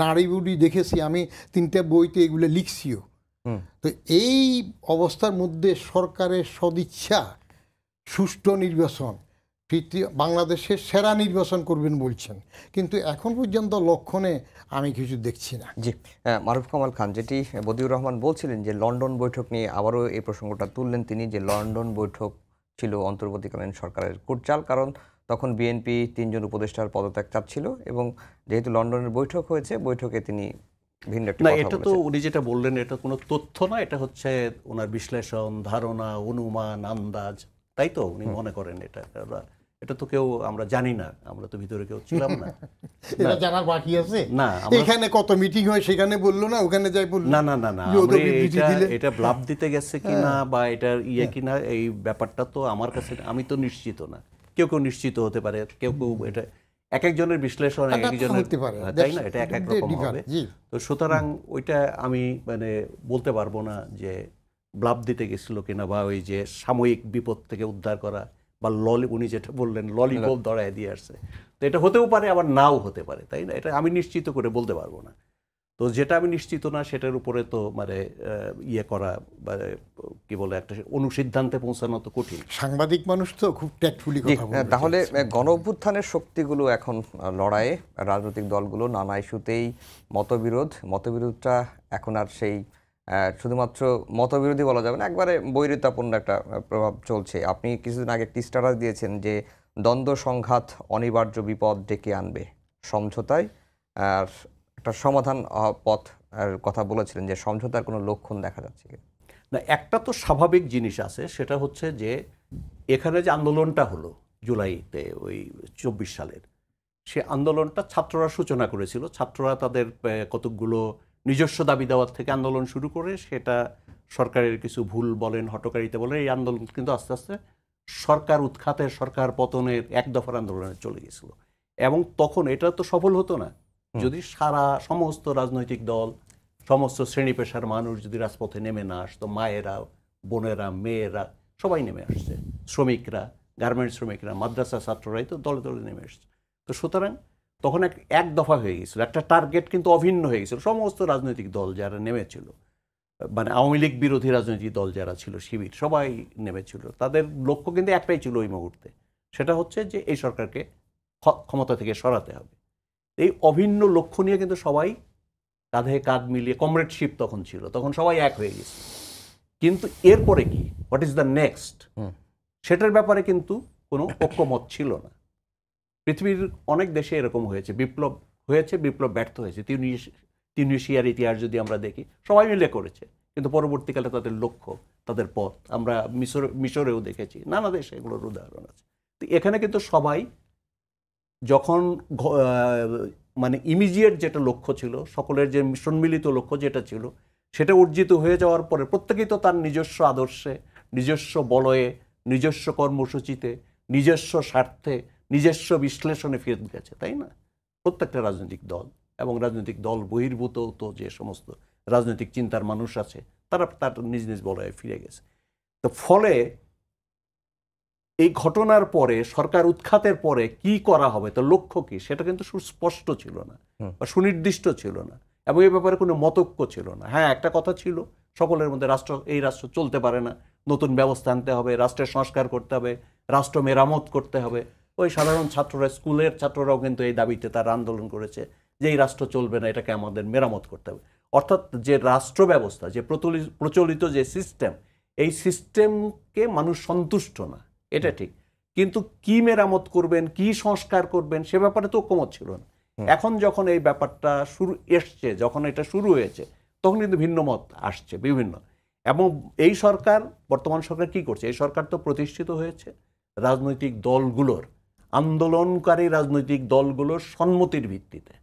নাড়ি বুড়ি দেখেছি, আমি 3টা বইতে এগুলো লিখছিও। তো এই অবস্থার মধ্যে সরকারের সদিচ্ছা সুষ্ঠু নির্বাচন, বাংলাদেশের সেরা নির্বাচন করবেন বলছেন, কিন্তু এখন পর্যন্ত লক্ষণে আমি কিছু দেখছি না। জি, মারুফ কামাল খান, যেটি বদিউর রহমান বলছিলেন যে লন্ডন বৈঠক নিয়ে আবারও এই প্রসঙ্গটা তুললেন তিনি, যে লন্ডন বৈঠক ছিল অন্তর্বর্তীকালীন সরকারের কুটচাল, কারণ তখন বিএনপি 3 জন উপদেষ্টার পদত্যাগ চাচ্ছিল, এবং যেহেতু লন্ডনের বৈঠক হয়েছে, বৈঠকে তিনি ভিন্ন একটা না, কথা এটা তো বলেছেন। উনি যেটা বললেন এটা কোনো তথ্য না, এটা হচ্ছে ওনার বিশ্লেষণ, ধারণা, অনুমান, আন্দাজ, তাই তো উনি মনে করেন এটা। এটা তো কেউ আমরা জানি না, আমরা তো ভিতরে কেউ ছিলাম না। এটা জানার বাকি আছে না, এখানে কত মিটিং হয় সেখানে বললো না, ওখানে যাই বললো না না না না, এটা ব্লাফ দিতে গেছে কিনা বা এটার কিনা, এই ব্যাপারটা তো আমার কাছে, আমি তো নিশ্চিত না, কেউ কেউ নিশ্চিত হতে পারে, কেউ কেউ এটা এক একজনের বিশ্লেষণ, এক একজনের, তাই না, এটা এক এক রকম হবে। তো সুতরাং ওইটা আমি মানে বলতে পারবো না যে ব্লাফ দিতে গেছিল কিনা, বা ওই যে সাময়িক বিপদ থেকে উদ্ধার করা, বা উনি যেটা বললেন ললিপপ ধরায় দিয়ে আসছে, তো এটা হতেও পারে আবার নাও হতে পারে, তাই না, এটা আমি নিশ্চিত করে বলতে পারবো না। তো যেটা আমি নিশ্চিত না সেটার উপরে তো মানে করা, মানে কি বলে, একটা অনুসিদ্ধান্তে পৌঁছানো তো কঠিন। সাংবাদিক মানুষ তো খুব ট্যাক্টফুলি কথা বলে। তাহলে গণ অভ্যুত্থানের শক্তিগুলো এখন লড়াইয়ে, রাজনৈতিক দলগুলো নানা ইস্যুতেই মতবিরোধটা এখন আর সেই শুধুমাত্র মতবিরোধী বলা যাবে না, একবারে বৈরিতাপূর্ণ একটা প্রভাব চলছে। আপনি কিছুদিন আগে একটি স্ট্যাটাস দিয়েছেন যে দ্বন্দ্ব সংঘাত অনিবার্য বিপদ ডেকে আনবে, সমঝোতায় আর একটা সমাধান পথ কথা বলেছিলেন, যে সমঝোতার কোনো লক্ষণ দেখা যাচ্ছে না। একটা তো স্বাভাবিক জিনিস আছে, সেটা হচ্ছে যে এখানে যে আন্দোলনটা হলো জুলাইতে ওই 24 সালের, সে আন্দোলনটা ছাত্ররা সূচনা করেছিল। ছাত্ররা তাদের কতকগুলো নিজস্ব দাবি দেওয়ার থেকে আন্দোলন শুরু করে, সেটা সরকারের কিছু ভুল বলেন, হটকারিতা বলেন, এই আন্দোলন কিন্তু আস্তে আস্তে সরকার উৎখাতের, সরকার পতনের এক দফার আন্দোলনে চলে গেছিল। এবং তখন এটা তো সফল হতো না যদি সমস্ত রাজনৈতিক দল, সমস্ত শ্রেণী পেশার মানুষ যদি রাজপথে নেমে না আসতো। মায়েরা, বোনেরা, মেয়েরা সবাই নেমে আসছে, শ্রমিকরা, গার্মেন্টস শ্রমিকরা, মাদ্রাসা ছাত্ররাই তো দলে দলে নেমে আসছে। তো সুতরাং তখন এক দফা হয়ে গেছিল, একটা টার্গেট কিন্তু অভিন্ন হয়ে গেছিল। সমস্ত রাজনৈতিক দল যারা নেমেছিল, মানে আওয়ামী লীগ বিরোধী রাজনৈতিক দল যারা ছিল, শিবির, সবাই নেমেছিল। তাদের লক্ষ্য কিন্তু একটাই ছিল ওই মুহূর্তে, সেটা হচ্ছে যে এই সরকারকে ক্ষমতা থেকে সরাতে হবে। এই অভিন্ন লক্ষ্য নিয়ে কিন্তু সবাই কাঁধে কাঁধ মিলিয়ে, কমরেডশিপ তখন ছিল, তখন সবাই এক হয়ে গেছে। কিন্তু এরপরে কি, হোয়াট ইজ দ্য নেক্সট, সেটার ব্যাপারে কিন্তু কোনো ঐক্যমত ছিল না। পৃথিবীর অনেক দেশে এরকম হয়েছে, বিপ্লব হয়েছে, বিপ্লব ব্যর্থ হয়েছে। তিউনিশিয়ার ইতিহাস যদি আমরা দেখি, সবাই মিলে করেছে, কিন্তু পরবর্তীকালে তাদের লক্ষ্য, তাদের পথ, আমরা মিশরেও দেখেছি, নানা দেশে এগুলোর উদাহরণ আছে। তো এখানে কিন্তু সবাই যখন মানে ইমিডিয়েট যেটা লক্ষ্য ছিল, সকলের যে সম্মিলিত লক্ষ্য যেটা ছিল, সেটা অর্জিত হয়ে যাওয়ার পরে প্রত্যেকেই তো তার নিজস্ব আদর্শে, নিজস্ব বলয়ে, নিজস্ব কর্মসূচিতে, নিজস্ব স্বার্থে, নিজস্ব বিশ্লেষণে ফিরে গেছে, তাই না? প্রত্যেকটা রাজনৈতিক দল এবং রাজনৈতিক দল বহির্ভূত তো যে সমস্ত রাজনৈতিক চিন্তার মানুষ আছে, তারা তার নিজ নিজ বলয়ে ফিরে গেছে। তো ফলে এই ঘটনার পরে, সরকার উৎখাতের পরে কি করা হবে, তো লক্ষ্য কি, সেটা কিন্তু সুস্পষ্ট ছিল না বা সুনির্দিষ্ট ছিল না, এবং এই ব্যাপারে কোনো মতৈক্য ছিল না। হ্যাঁ, একটা কথা ছিল সকলের মধ্যে, এই রাষ্ট্র চলতে পারে না, নতুন ব্যবস্থা আনতে হবে, রাষ্ট্রের সংস্কার করতে হবে, রাষ্ট্র মেরামত করতে হবে। ওই সাধারণ ছাত্ররা, স্কুলের ছাত্ররাও কিন্তু এই দাবিতে তারা আন্দোলন করেছে যে এই রাষ্ট্র চলবে না, এটাকে আমাদের মেরামত করতে হবে। অর্থাৎ যে রাষ্ট্র ব্যবস্থা, যে প্রচলিত যে সিস্টেম, এই সিস্টেমকে মানুষ সন্তুষ্ট না, এটা ঠিক, কিন্তু কি মেরামত করবেন, কি সংস্কার করবেন, সে ব্যাপারে তো ঐক্যমত ছিল না। এখন যখন এই ব্যাপারটা যখন এটা শুরু হয়েছে, তখন কিন্তু ভিন্ন মত আসছে বিভিন্ন। এবং এই সরকার, বর্তমান সরকার কি করছে, এই সরকার তো প্রতিষ্ঠিত হয়েছে রাজনৈতিক দলগুলোর, আন্দোলনকারী রাজনৈতিক দলগুলোর সম্মতির ভিত্তিতে,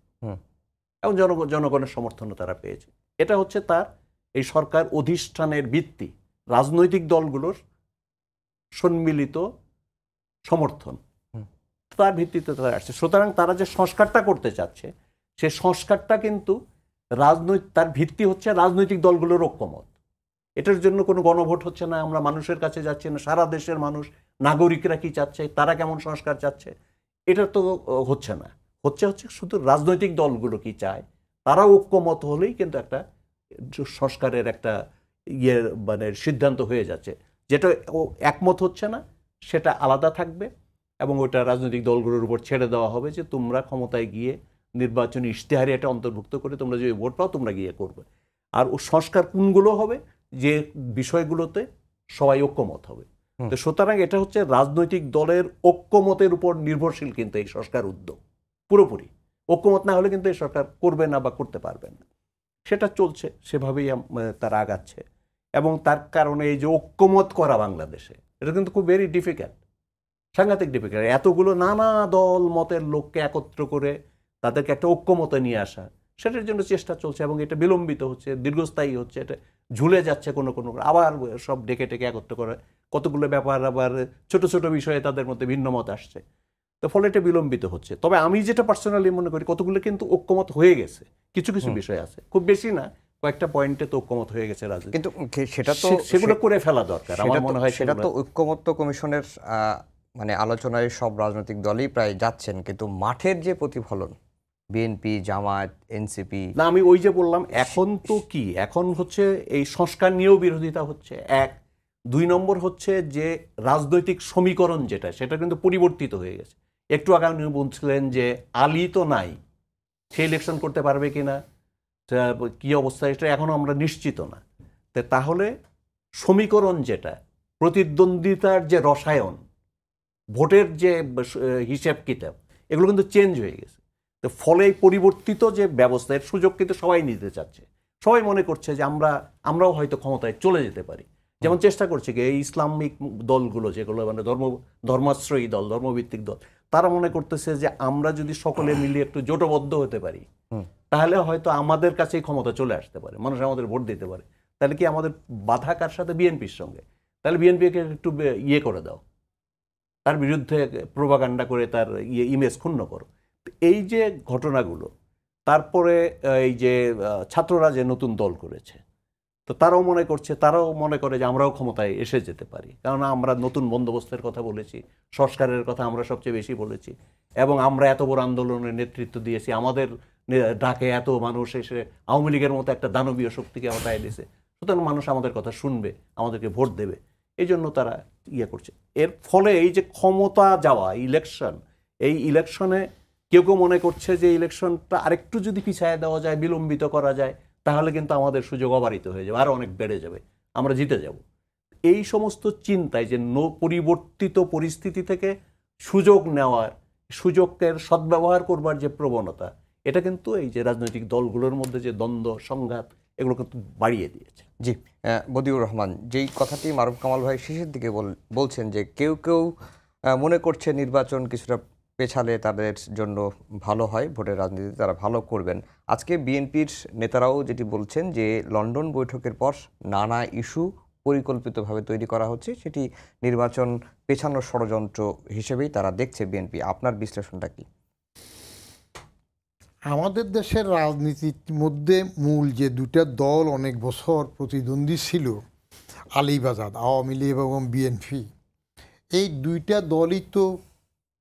এবং জনগণের সমর্থনও তারা পেয়েছে। এটা হচ্ছে তার এই সরকার অধিষ্ঠানের ভিত্তি, রাজনৈতিক দলগুলোর সম্মিলিত সমর্থন, তার ভিত্তিতে তারা আসছে। সুতরাং তারা যে সংস্কারটা করতে চাচ্ছে, সে সংস্কারটা কিন্তু তার ভিত্তি হচ্ছে রাজনৈতিক দলগুলোর ঐক্যমত। এটার জন্য কোনো গণভোট হচ্ছে না, আমরা মানুষের কাছে যাচ্ছি না, সারা দেশের মানুষ, নাগরিকরা কি চাচ্ছে, তারা কেমন সংস্কার চাচ্ছে, এটা তো হচ্ছে না। হচ্ছে শুধু রাজনৈতিক দলগুলো কি চায়, তারা ঐক্যমত হলেই কিন্তু একটা সংস্কারের একটা মানে সিদ্ধান্ত হয়ে যাচ্ছে। যেটা একমত হচ্ছে না, সেটা আলাদা থাকবে, এবং ওটা রাজনৈতিক দলগুলোর উপর ছেড়ে দেওয়া হবে যে তোমরা ক্ষমতায় গিয়ে নির্বাচনী ইশতেহারে এটা অন্তর্ভুক্ত করে তোমরা যদি ভোট পাও, তোমরা গিয়ে করবে। আর ও সংস্কার কোনগুলো হবে, যে বিষয়গুলোতে সবাই ঐক্যমত হবে। তো সুতরাং এটা হচ্ছে রাজনৈতিক দলের ঐক্যমতের উপর নির্ভরশীল কিন্তু এই সংস্কার উদ্যোগ পুরোপুরি। ঐক্যমত না হলে কিন্তু এই সরকার করবে না বা করতে পারবে না। সেটা চলছে, সেভাবেই তারা আগাচ্ছে। এবং তার কারণে এই যে ঐক্যমত করা বাংলাদেশে, এটা কিন্তু খুব ভেরি ডিফিকাল্ট, সাংঘাতিক ডিফিকাল্ট। এতগুলো নানা দল মতের লোককে একত্র করে তাদেরকে একটা ঐক্যমতে নিয়ে আসা, সেটার জন্য চেষ্টা চলছে, এবং এটা বিলম্বিত হচ্ছে, দীর্ঘস্থায়ী হচ্ছে, এটা ঝুলে যাচ্ছে কোনো আবার সব ডেকে একত্র করে কতগুলো ব্যাপার, আবার ছোট ছোট বিষয়ে তাদের মধ্যে ভিন্ন মত আসছে। তো ফলে এটা বিলম্বিত হচ্ছে। তবে আমি যেটা পার্সোনালি মনে করি, কতগুলো কিন্তু ঐক্যমত হয়ে গেছে, কিছু কিছু বিষয় আছে, খুব বেশি না, কয়েকটা পয়েন্টে তো ঐক্যমত হয়ে গেছে রাজনীতি, কিন্তু সেটা তো সেগুলো করে ফেলা দরকার আমার মনে হয়। সেটা তো ঐক্যমত্য কমিশনের মানে আলোচনায় সব রাজনৈতিক দলই প্রায় যাচ্ছেন, কিন্তু মাঠের যে প্রতিফলন, বিএনপি, জামায়াত, এনসিপি, না, আমি ওই যে বললাম, এখন তো কি, এখন হচ্ছে এই সংস্কার নিয়েও বিরোধিতা হচ্ছে, এক। দুই নম্বর হচ্ছে যে রাজনৈতিক সমীকরণ যেটা, সেটা কিন্তু পরিবর্তিত হয়ে গেছে। একটু আগে উনি বলছিলেন যে আলী তো নাই, সে ইলেকশন করতে পারবে কিনা, কি অবস্থা, এটা এখনো আমরা নিশ্চিত না। তাহলে সমীকরণ যেটা, প্রতিদ্বন্দ্বিতার যে রসায়ন, ভোটের যে হিসাব কিতাব, এগুলো কিন্তু চেঞ্জ হয়ে গেছে। তো ফলে পরিবর্তিত যে ব্যবস্থা, এর সুযোগ কিন্তু সবাই নিতে চাচ্ছে। সবাই মনে করছে যে আমরাও হয়তো ক্ষমতায় চলে যেতে পারি। যেমন চেষ্টা করছে কি এই ইসলামিক দলগুলো, যেগুলো মানে ধর্মাশ্রয়ী দল, ধর্মভিত্তিক দল, তারা মনে করতেছে যে আমরা যদি সকলে মিলিয়ে একটু জোটবদ্ধ হতে পারি, তাহলে হয়তো আমাদের কাছেই ক্ষমতা চলে আসতে পারে, মানুষ আমাদের ভোট দিতে পারে। তাহলে কি আমাদের বাধা কার সাথে? বিএনপির সঙ্গে। তাহলে বিএনপিকে একটু ইয়ে করে দাও, তার বিরুদ্ধে প্রোপাগান্ডা করে তার ইমেজ ক্ষুণ্ণ করো। এই যে ঘটনাগুলো, তারপরে এই যে ছাত্ররা যে নতুন দল করেছে, তো তারাও মনে করে যে আমরাও ক্ষমতায় এসে যেতে পারি, কারণ আমরা নতুন বন্দোবস্তের কথা বলেছি, সংস্কারের কথা আমরা সবচেয়ে বেশি বলেছি, এবং আমরা এত বড় আন্দোলনের নেতৃত্ব দিয়েছি, আমাদের ডাকে এত মানুষ এসে আওয়ামী লীগের মতো একটা দানবীয় শক্তিকে হটায় দিয়েছে, সুতরাং মানুষ আমাদের কথা শুনবে, আমাদেরকে ভোট দেবে, এই জন্য তারা ইয়ে করছে। এর ফলে এই যে ক্ষমতা যাওয়া ইলেকশন, এই ইলেকশনে কেউ কেউ মনে করছে যে ইলেকশনটা আরেকটু যদি পিছায় দেওয়া যায়, বিলম্বিত করা যায়, তাহলে কিন্তু আমাদের সুযোগ অবারিত হয়ে যাবে, আরও অনেক বেড়ে যাবে। আমরা জিতে যাব। এই সমস্ত চিন্তায় যে পরিবর্তিত পরিস্থিতি থেকে সুযোগ নেওয়ার, সুযোগের সদ্ব্যবহার করবার যে প্রবণতা, এটা কিন্তু এই যে রাজনৈতিক দলগুলোর মধ্যে যে দ্বন্দ্ব সংঘাত, এগুলো কিন্তু বাড়িয়ে দিয়েছে। জি, বদিউর রহমান, যেই কথাটি মারুফ কামাল ভাই শেষের দিকে বলছেন যে কেউ কেউ মনে করছে নির্বাচন কিছুটা পেছালে তাদের জন্য ভালো হয়, ভোটের রাজনীতি তারা ভালো করবেন। আজকে বিএনপির নেতারাও যেটি বলছেন যে লন্ডন বৈঠকের পর নানা ইস্যু পরিকল্পিতভাবে তৈরি করা হচ্ছে, সেটি নির্বাচন পেছানোর ষড়যন্ত্র হিসেবেই তারা দেখছে বিএনপি। আপনার বিশ্লেষণটা কি? আমাদের দেশের রাজনীতির মধ্যে মূল যে দুটা দল অনেক বছর প্রতিদ্বন্দ্বী ছিল, আলীবাজাদ, আওয়ামী লীগ এবং বিএনপি, এই দুইটা দলই তো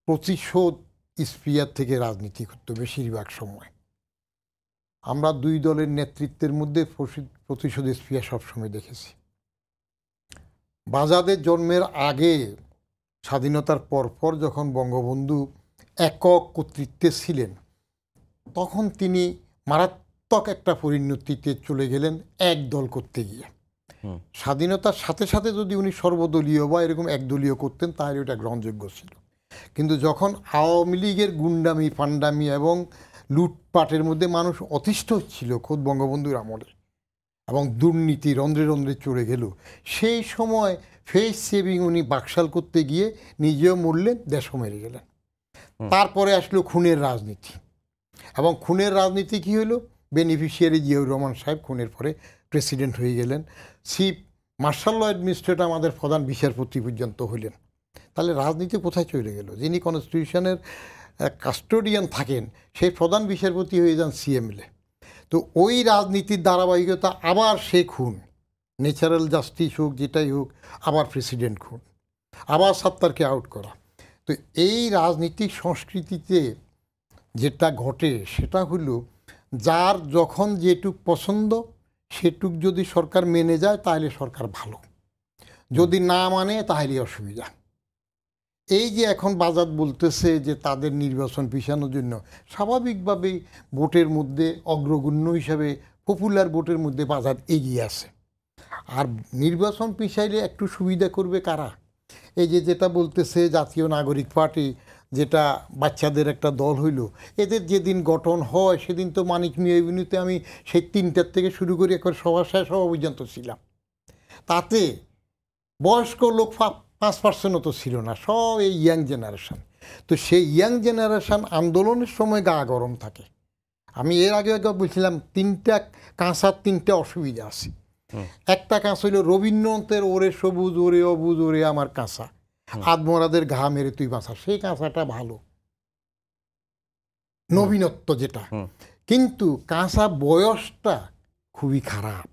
প্রতিশোধ স্পিয়ার থেকে রাজনীতি করতো বেশিরভাগ সময়। আমরা দুই দলের নেতৃত্বের মধ্যে প্রতিশোধ স্পিয়ার সবসময় দেখেছি। বাজাদের জন্মের আগে, স্বাধীনতার পরপর যখন বঙ্গবন্ধু একক কর্তৃত্বে ছিলেন, তখন তিনি মারাত্মক একটা পরিণতিতে চলে গেলেন এক দল করতে গিয়ে। স্বাধীনতার সাথে সাথে যদি উনি সর্বদলীয় বা এরকম একদলীয় করতেন তাহলে ওটা গ্রহণযোগ্য ছিল। কিন্তু যখন আওয়ামী লীগের গুন্ডামি, পান্ডামি এবং লুটপাটের মধ্যে মানুষ অতিষ্ঠ হচ্ছিল খোদ বঙ্গবন্ধুর আমলে, এবং দুর্নীতি রন্ধ্রে রন্ধ্রে চড়ে গেল, সেই সময় ফেস সেভিং উনি বাকশাল করতে গিয়ে নিজেও মরলেন, দেশও মেরে গেলেন। তারপরে আসলো খুনের রাজনীতি, এবং খুনের রাজনীতি কী হলো? বেনিফিশিয়ারি জিয়াউর রহমান সাহেব খুনের পরে প্রেসিডেন্ট হয়ে গেলেন, চিফ মার্শাল ল অ্যাডমিনিস্ট্রেটর আমাদের প্রধান বিচারপতি পর্যন্ত হইলেন। তাহলে রাজনীতি কোথায় চলে গেল? যিনি কনস্টিটিউশনের কাস্টোডিয়ান থাকেন সেই প্রধান বিচারপতি হয়ে যান সিএমএলএ। তো ওই রাজনীতির ধারাবাহিকতা, আবার সে খুন, ন্যাচারাল জাস্টিস হোক যেটাই হোক, আবার প্রেসিডেন্ট খুন, আবার সত্তারকে আউট করা। তো এই রাজনীতিক সংস্কৃতিতে যেটা ঘটে সেটা হলো, যার যখন যেটুক পছন্দ সেটুক যদি সরকার মেনে যায় তাহলে সরকার ভালো, যদি না মানে তাহলে অসুবিধা। এই যে এখন বাজার বলতেছে যে তাদের নির্বাচন পিছানোর জন্য, স্বাভাবিকভাবেই ভোটের মধ্যে অগ্রগণ্য হিসাবে পপুলার ভোটের মধ্যে বাজার এগিয়ে আছে। আর নির্বাচন পিছাইলে একটু সুবিধা করবে কারা? এই যে যেটা বলতেছে জাতীয় নাগরিক পার্টি, যেটা বাচ্চাদের একটা দল হইল, এদের যেদিন গঠন হয় সেদিন তো মানিক মিয়া এভিনিউতে আমি সেই 3টার থেকে শুরু করে একবার সভা শেষ হওয়া পর্যন্ত ছিলাম। তাতে বয়স্ক লোক 5% তো ছিল না, সব এই ইয়াং জেনারেশন। তো সেই ইয়াং জেনারেশন আন্দোলনের সময় গা গরম থাকে। আমি এর আগে বলছিলাম 3টা কাঁচার 3টা অসুবিধা আছে। একটা কাঁচা হইল রবীন্দ্রনাথের ওরে সবুজ ওরে অবুজ ওরে আমার কাঁচা, আদমরাদের ঘা মেরে তুই বাঁচা, সেই কাঁচাটা ভালো, নবীনত্ব যেটা। কিন্তু কাঁচা বয়সটা খুবই খারাপ,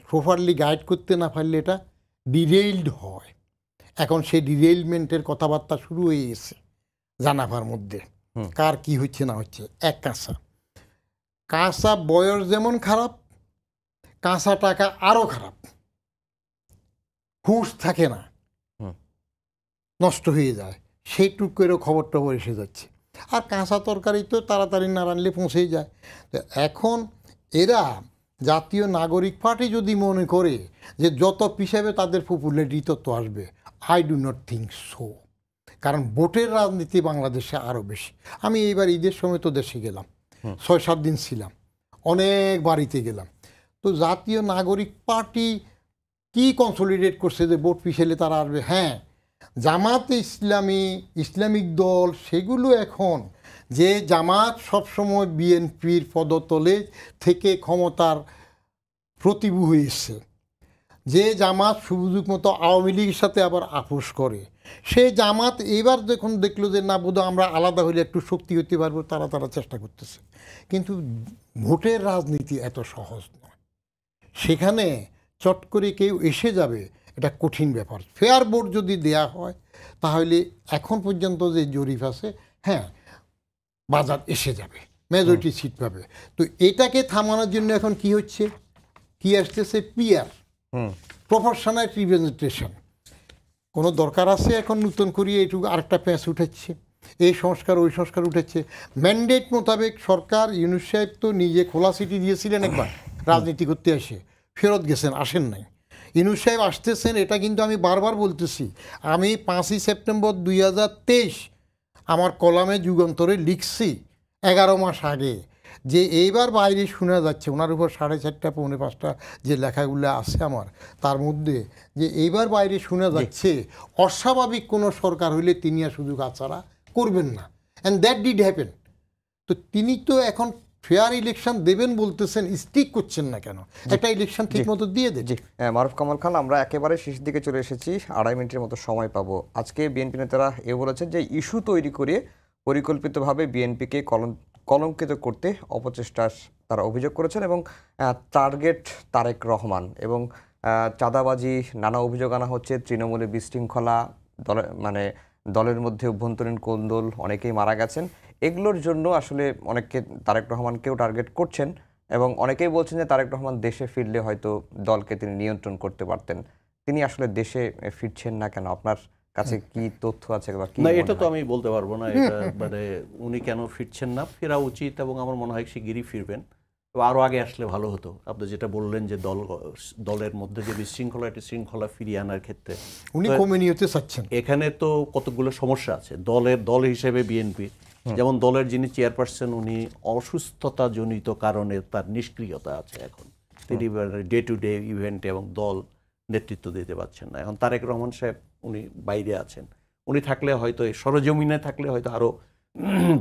প্রপারলি গাইড করতে না পারলে এটা ডিরেইলড হয়। এখন সেই ডিরেইলমেন্টের কথাবার্তা শুরু হয়ে গেছে জানাবার মধ্যে, কার কি হচ্ছে না হচ্ছে। এক কাঁচা, কাঁচা বয়স যেমন খারাপ, কাঁচা টাকা আরও খারাপ, হুঁশ থাকে না, নষ্ট হয়ে যায়, সেইটুক করেও খবর টবর এসে যাচ্ছে। আর কাঁচা তরকারি তো তাড়াতাড়ি না রানলে পৌঁছেই যায়। তো এখন এরা জাতীয় নাগরিক পার্টি যদি মনে করে যে যত পিছাবে তাদের পপুলারিটি তত আসবে, I do not think so. কারণ ভোটের রাজনীতি বাংলাদেশে আরও বেশি। আমি এইবার ঈদের সময় তো দেশে গেলাম, 6-7 দিন ছিলাম, অনেক বাড়িতে গেলাম। তো জাতীয় নাগরিক পার্টি কি কনসলিডেট করছে যে ভোট পিছালে তারা আসবে? হ্যাঁ, জামাতে ইসলামী, ইসলামিক দল, সেগুলো এখন যে জামাত সবসময় বিএনপির পদতলে থেকে ক্ষমতার প্রতিভূ হয়েছে, যে জামাত সুযোগ মতো আওয়ামী লীগের সাথে আবার আপোষ করে, সেই জামাত এবার যখন দেখলো যে না বোধহয় আমরা আলাদা হলে একটু শক্তি হতে পারবো, তারা চেষ্টা করতেছে। কিন্তু ভোটের রাজনীতি এত সহজ নয়, সেখানে চট করে কেউ এসে যাবে, এটা কঠিন ব্যাপার। ফেয়ার ভোট যদি দেয়া হয় তাহলে এখন পর্যন্ত যে জরিপ আছে, হ্যাঁ বাজার এসে যাবে, মেজরিটি সিট পাবে। তো এটাকে থামানোর জন্য এখন কি হচ্ছে, কি আসতেছে? PR, proportional representation. কোনো দরকার আছে এখন নতুন করিয়ে এইটুকু আরেকটা প্যাঁচ উঠেছে, এই সংস্কার ওই সংস্কার উঠেছে। ম্যান্ডেট মোতাবেক সরকার, ইউনূস সাহেব তো নিজে খোলা সিটি দিয়েছিলেন একবার রাজনীতি করতে এসে, ফেরত গেছেন, আসেন নাই। ইউনূস সাহেব আসতেছেন, এটা কিন্তু আমি বারবার বলতেছি। আমি 5ই সেপ্টেম্বর 2023 আমার কলামে যুগান্তরে লিখছি 11 মাস আগে, যে এইবার বাইরে শোনা যাচ্ছে ওনার উপর 4:30 পৌনে 5টা যে লেখাগুলো আছে আমার, তার মধ্যে যে এইবার বাইরে শোনা যাচ্ছে অস্বাভাবিক কোনো সরকার হইলে তিনি আর সুযোগ হাতছাড়া করবেন না। And that did happen. তো তিনি তো এখন ফেয়ার ইলেকশন দেবেন বলতেছেন, স্টিক করছেন না কেন? একটা ইলেকশন ঠিক মতো দিয়ে দেন। জি, মারুফ কামাল খান, আমরা একেবারে শেষের দিকে চলে এসেছি, 2.5 মিনিটের মতো সময় পাবো। আজকে বিএনপি নেতারা বলেছেন যে ইস্যু তৈরি করে পরিকল্পিতভাবে বিএনপিকে কলঙ্কিত করতে অপচেষ্টার তারা অভিযোগ করেছেন, এবং টার্গেট তারেক রহমান, এবং চাঁদাবাজি নানা অভিযোগ আনা হচ্ছে, তৃণমূলে বিশৃঙ্খলা, দলের মধ্যে অভ্যন্তরীণ কোন্দল, অনেকেই মারা গেছেন। এগুলোর জন্য আসলে অনেকে তারেক রহমানকেও টার্গেট করছেন, এবং অনেকেই বলছেন যে তারেক রহমান দেশে ফিরলে হয়তো দলকে তিনি নিয়ন্ত্রণ করতে পারতেন। তিনি আসলে দেশে ফিরছেন না কেন? আপনার কাছে কি তথ্য আছে বা কি? না, এটা তো আমি বলতে পারবো না। এটা উনি কেন ফিরছেন না, ফেরা উচিত, এবং আমার মনে হয় শিগগিরই ফিরবেন। আরও আগে আসলে ভালো হতো। আপনি যেটা বললেন যে দলের মধ্যে যে বিশৃঙ্খলা, একটি শৃঙ্খলা ফিরিয়ে আনার ক্ষেত্রে উনি কমিউনিটিতে চাচ্ছেন। এখানে তো কতগুলো সমস্যা আছে দল হিসেবে বিএনপি। যেমন দলের যিনি চেয়ারপারসন, উনি অসুস্থতাজনিত কারণে তার নিষ্ক্রিয়তা আছে এখন। তিনি ডে টু ডে ইভেন্টে এবং দল নেতৃত্ব দিতে পারছেন না। এখন তারেক রহমান সাহেব উনি বাইরে আছেন। উনি থাকলে হয়তো সরজমিনে থাকলে হয়তো আরও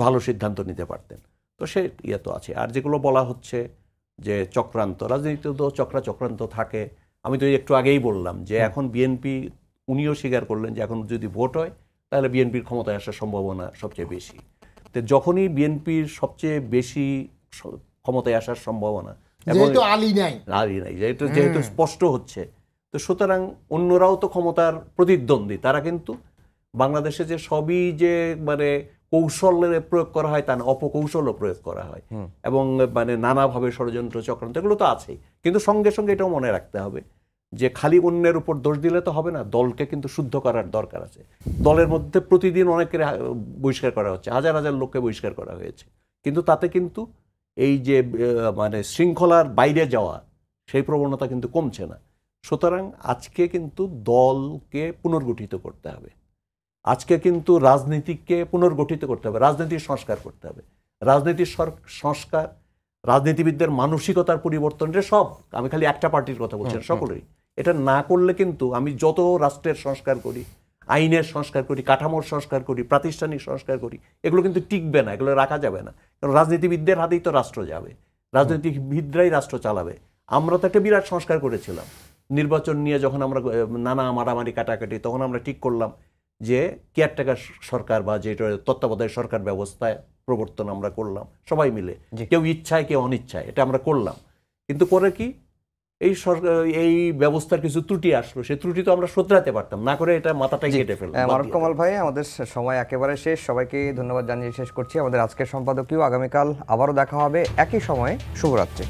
ভালো সিদ্ধান্ত নিতে পারতেন। তো সে তো আছে। আর যেগুলো বলা হচ্ছে যে চক্রান্ত, রাজনীতিতে তো চক্রান্ত থাকে। আমি তো একটু আগেই বললাম যে এখন বিএনপি, উনিও স্বীকার করলেন যে এখন যদি ভোট হয় তাহলে বিএনপির ক্ষমতায় আসার সম্ভাবনা সবচেয়ে বেশি। তো যখনই বিএনপির সবচেয়ে বেশি ক্ষমতায় আসার সম্ভাবনা, যেহেতু আলী নাই, যেহেতু স্পষ্ট হচ্ছে, তো সুতরাং অন্যরাও তো ক্ষমতার প্রতিদ্বন্দ্বী। তারা কিন্তু বাংলাদেশে যে সবই যে কৌশলের প্রয়োগ করা হয় তা না, অপকৌশলও প্রয়োগ করা হয়, এবং নানাভাবে ষড়যন্ত্র চক্রান্ত এগুলো তো আছেই। কিন্তু সঙ্গে সঙ্গে এটাও মনে রাখতে হবে যে খালি অন্যের উপর দোষ দিলে তো হবে না, দলকে কিন্তু শুদ্ধ করার দরকার আছে। দলের মধ্যে প্রতিদিন অনেকের বহিষ্কার করা হচ্ছে, হাজার হাজার লোককে বহিষ্কার করা হয়েছে, কিন্তু তাতে কিন্তু এই যে শৃঙ্খলার বাইরে যাওয়া, সেই প্রবণতা কিন্তু কমছে না। সুতরাং আজকে কিন্তু দলকে পুনর্গঠিত করতে হবে, আজকে কিন্তু রাজনীতিকে পুনর্গঠিত করতে হবে, রাজনীতির সংস্কার করতে হবে। রাজনীতির সংস্কার, রাজনীতিবিদদের মানসিকতার পরিবর্তন, এটা সব, আমি খালি একটা পার্টির কথা বলছি, সকলেই। এটা না করলে কিন্তু আমি যত রাষ্ট্রের সংস্কার করি, আইনের সংস্কার করি, কাঠামোর সংস্কার করি, প্রাতিষ্ঠানিক সংস্কার করি, এগুলো কিন্তু টিকবে না, এগুলো রাখা যাবে না। কারণ রাজনীতিবিদদের হাতেই তো রাষ্ট্র যাবে, রাজনীতিবিদরাই রাষ্ট্র চালাবে। আমরা তো একটা বিরাট সংস্কার করেছিলাম নির্বাচন নিয়ে, যখন আমরা নানা মারামারি কাটাকাটি, তখন আমরা ঠিক করলাম যে কেয়ারটেকার সরকার বা যেটা তত্ত্বাবধায়ক সরকার ব্যবস্থায় প্রবর্তন আমরা করলাম সবাই মিলে, কেউ ইচ্ছায় কেউ অনিচ্ছায়, এটা আমরা করলাম। কিন্তু পরে কি এই ব্যবস্থার কিছু ত্রুটি আসলো, সেই ত্রুটি তো আমরা শোধরাতে পারতাম না, করে এটা মাথাটাই কেটে ফেললাম। মারুফ কামাল ভাই, আমাদের সময় একেবারে শেষ। সবাইকে ধন্যবাদ জানিয়ে শেষ করছি। আমাদের আজকের সম্পাদকীয় আগামীকাল আবারও দেখা হবে একই সময়ে। শুভরাত্রি।